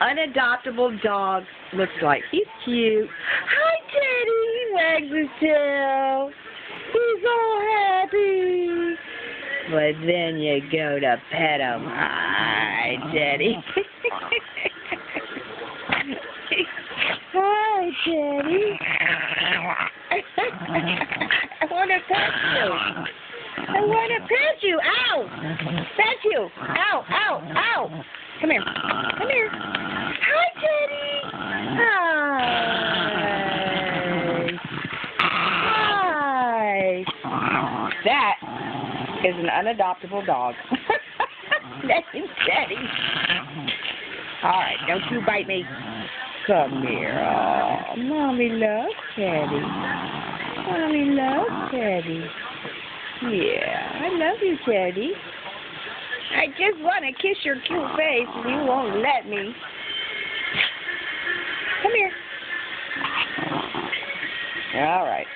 unadoptable dog looks like. He's cute. Hi, Teddy. He wags his tail. He's all happy. But then you go to pet him. Hi, Teddy. Hi, Teddy. I want to pet you. I want to pet you. Ow! Pet you. Ow, ow, ow. Come here. Come here. Hi, Teddy. Hi. Hi. That is an unadoptable dog. Name's Teddy. All right, don't you bite me. Come here. Oh, Mommy loves Teddy. Mommy loves Teddy. Yeah, I love you, Teddy. I just want to kiss your cute face and you won't let me. Come here. All right.